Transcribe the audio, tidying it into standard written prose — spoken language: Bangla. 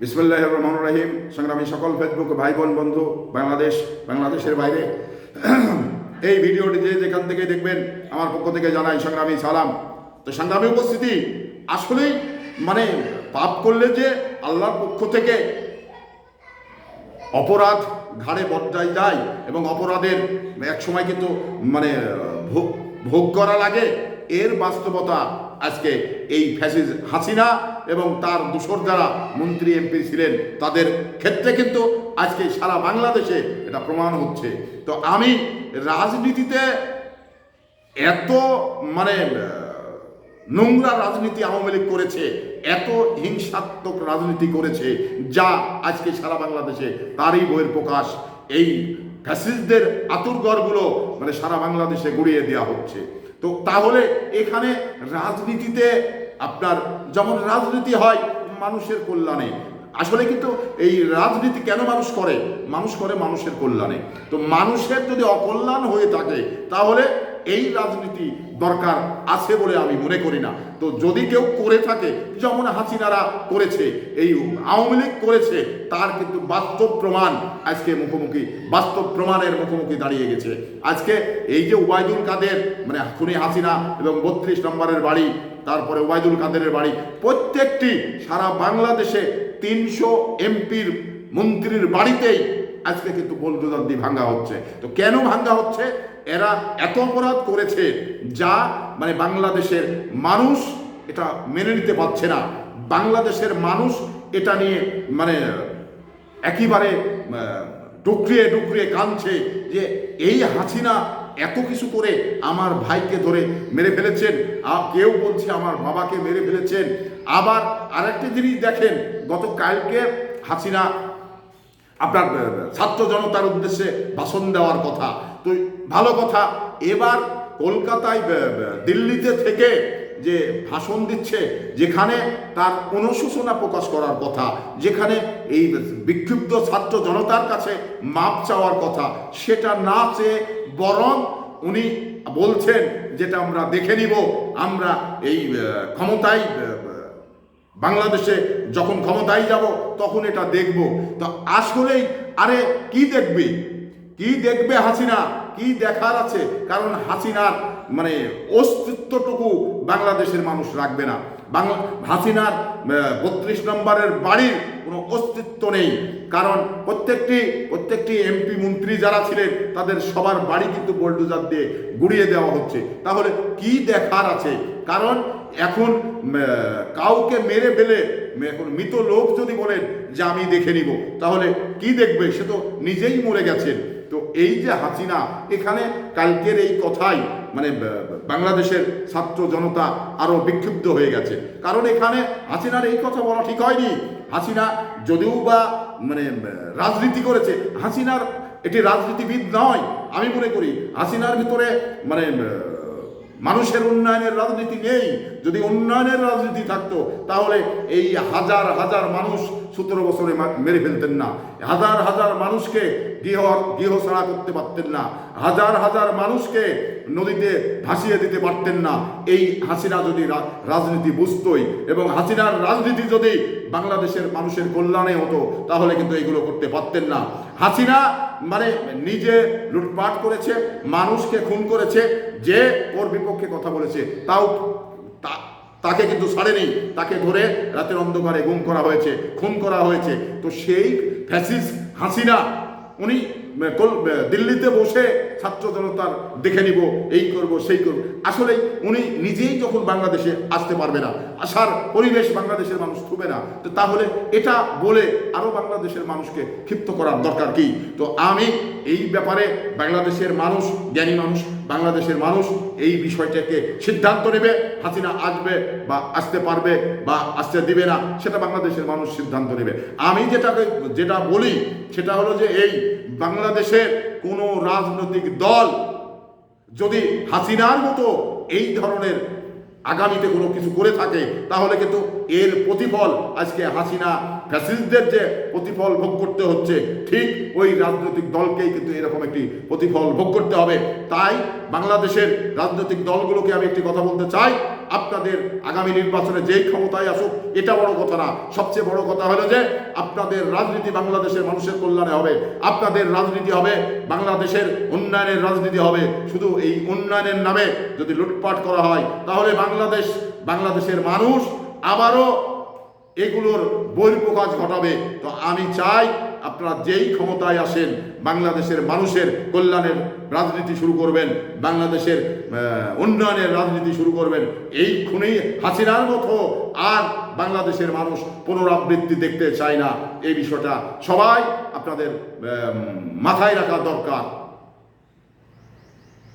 বিসমিল্লাহির রহমানির রহিম। সংগ্রামী সকল ফেসবুক ভাই বোন বন্ধু, বাংলাদেশের বাইরে এই ভিডিওটি যেখান থেকে দেখবেন আমার পক্ষ থেকে জানাই সংগ্রামী সালাম। তো সংগ্রামী উপস্থিতি, আসলেই পাপ করলে যে আল্লাহর পক্ষ থেকে অপরাধ ঘাড়ে বর্তায় যায় এবং অপরাধের এক সময় কিন্তু ভোগ করা লাগে, এর বাস্তবতা আজকে এই ফ্যাসিস্ট হাসিনা এবং তার দূষর যারা মন্ত্রী এমপি ছিলেন তাদের ক্ষেত্রে কিন্তু আজকে সারা বাংলাদেশে এটা প্রমাণ হচ্ছে। তো আমি রাজনীতিতে এত নোংরা রাজনীতি আওয়ামী লীগ করেছে, এত হিংসাত্মক রাজনীতি করেছে, যা আজকে সারা বাংলাদেশে তারই বইয়ের প্রকাশ। এই ফ্যাসিস্টদের আতুরঘরগুলো সারা বাংলাদেশে গুড়িয়ে দেওয়া হচ্ছে। তো তাহলে এখানে রাজনীতিতে আপনার যেমন রাজনীতি হয় মানুষের কল্যাণে, আসলে কিন্তু এই রাজনীতি কেন মানুষ করে মানুষের কল্যাণে। তো মানুষের যদি অকল্যাণ হয়ে থাকে তাহলে এই রাজনীতি দরকার আছে বলে আমি মনে করি না। তো যদি কেউ করে থাকে, যেমন হাসিনারা করেছে, এই আওয়ামী লীগ করেছে, তার কিন্তু বাস্তব প্রমাণ আজকে বাস্তব প্রমাণের মুখোমুখি দাঁড়িয়ে গেছে। আজকে এই যে ওবায়দুল কাদের খুনি হাসিনা এবং 32 নম্বরের বাড়ি, তারপরে ওবায়দুল কাদেরের বাড়ি, প্রত্যেকটি সারা বাংলাদেশে 300 এমপির মন্ত্রীর বাড়িতেই আজকে কিন্তু বুলডোজার দিয়ে ভাঙ্গা হচ্ছে। তো কেন ভাঙ্গা হচ্ছে? এরা এত অপরাধ করেছে যা বাংলাদেশের মানুষ এটা মেনে নিতে পারছে না। বাংলাদেশের মানুষ এটা নিয়ে একেবারে ডুকরিয়ে ডুকরিয়ে কাঁদছে যে এই হাসিনা এত কিছু করে আমার ভাইকে ধরে মেরে ফেলেছেন, কেউ বলছে আমার বাবাকে মেরে ফেলেছেন। আবার আরেকটি জিনিস দেখেন, গতকালকে হাসিনা আপনার ছাত্র জনতার উদ্দেশ্যে ভাষণ দেওয়ার কথা, তো ভালো কথা। এবার কলকাতায় দিল্লিতে থেকে যে ভাষণ দিচ্ছে, যেখানে তার অনুশোচনা প্রকাশ করার কথা, যেখানে এই বিক্ষুব্ধ ছাত্র জনতার কাছে মাপ চাওয়ার কথা, সেটা না চেয়ে বরং উনি বলছেন যেটা আমরা দেখে নিব, আমরা এই ক্ষমতায় বাংলাদেশে যখন ক্ষমতায় যাব তখন এটা দেখব। তো আসলেই আরে কি দেখবে হাসিনা? কি দেখার আছে? কারণ হাসিনার অস্তিত্বটুকু বাংলাদেশের মানুষ রাখবে না। হাসিনার 32 নম্বরের বাড়ির কোনো অস্তিত্ব নেই, কারণ প্রত্যেকটি এমপি মন্ত্রী যারা ছিলেন তাদের সবার বাড়ি কিন্তু বুলডোজার দিয়ে গুড়িয়ে দেওয়া হচ্ছে। তাহলে কি দেখার আছে? কারণ এখন কাউকে মেরে ফেলে এখন মৃত লোক যদি বলেন যে আমি দেখে নিব, তাহলে কি দেখবে? সে তো নিজেই মরে গেছেন। তো এই যে হাসিনা, এখানে কালকের এই কথাই বাংলাদেশের ছাত্র জনতা আরো বিক্ষুব্ধ হয়ে গেছে। কারণ এখানে হাসিনার এই কথা বলা ঠিক হয়নি। হাসিনা যদিও বা রাজনীতি করেছে, হাসিনার এটি রাজনীতিবিদ নয়। আমি মনে করি হাসিনার ভিতরে মানুষের উন্নয়নের রাজনীতি নেই। যদি উন্নয়নের রাজনীতি থাকতো তাহলে এই হাজার হাজার মানুষ 17 বছরে মেরে ফেলতেন না, হাজার হাজার মানুষকে গৃহ ছাড়া করতে পারতেন না, হাজার হাজার মানুষকে নদীতে ভাসিয়ে দিতে পারতেন না। এই হাসিনা যদি রাজনীতি বুঝতোই এবং হাসিনার রাজনীতি যদি বাংলাদেশের মানুষের কল্যাণে হতো, তাহলে কিন্তু এগুলো করতে পারতেন না। হাসিনা নিজে লুটপাট করেছে, মানুষকে খুন করেছে, যে ওর বিপক্ষে কথা বলেছে তাকে কিন্তু ছাড়েনি, তাকে ধরে রাতের অন্ধকারে গুম করা হয়েছে, খুন করা হয়েছে। তো সেই ফ্যাসিস্ট হাসিনা উনি দিল্লিতে বসে ছাত্র জনতার দেখে নিব, এই করব সেই করব, আসলে উনি নিজেই যখন বাংলাদেশে আসতে পারবে না, আসার পরিবেশ বাংলাদেশের মানুষ থুবে না, তো তাহলে এটা বলে আরো বাংলাদেশের মানুষকে ক্ষিপ্ত করার দরকার কি? তো আমি এই ব্যাপারে বাংলাদেশের মানুষ, জ্ঞানী মানুষ, বাংলাদেশের মানুষ এই বিষয়টাকে সিদ্ধান্ত নেবে। হাসিনা আসবে বা আসতে পারবে বা আসতে দিবে না, সেটা বাংলাদেশের মানুষ সিদ্ধান্ত নেবে। আমি যেটা বলি সেটা হলো যে এই বাংলাদেশের কোনো রাজনৈতিক দল যদি হাসিনার মতো এই ধরনের আগামীতে কোনো কিছু করে থাকে, তাহলে কিন্তু এর প্রতিফল আজকে হাসিনা ফ্যাসিস্টদের যে প্রতিফল ভোগ করতে হচ্ছে, ঠিক ওই রাজনৈতিক দলকেই কিন্তু এরকম একটি প্রতিফল ভোগ করতে হবে। তাই বাংলাদেশের রাজনৈতিক দলগুলোকে আমি একটি কথা বলতে চাই, আপনাদের আগামী নির্বাচনে যেই ক্ষমতায় আসুক এটা বড় কথা না, সবচেয়ে বড় কথা হলো যে আপনাদের রাজনীতি বাংলাদেশের মানুষের কল্যাণে হবে, আপনাদের রাজনীতি হবে বাংলাদেশের উন্নয়নের রাজনীতি হবে। শুধু এই উন্নয়নের নামে যদি লুটপাট করা হয় তাহলে বাংলাদেশের মানুষ আবারও এগুলোর বহিঃপ্রকাশ ঘটাবে। তো আমি চাই আপনারা যেই ক্ষমতায় আসেন বাংলাদেশের মানুষের কল্যাণের রাজনীতি শুরু করবেন, বাংলাদেশের উন্নয়নের রাজনীতি শুরু করবেন। এই খুনেই হাসিনার মতো আর বাংলাদেশের মানুষ পুনরাবৃত্তি দেখতে চায় না। এই বিষয়টা সবাই আপনাদের মাথায় রাখা দরকার।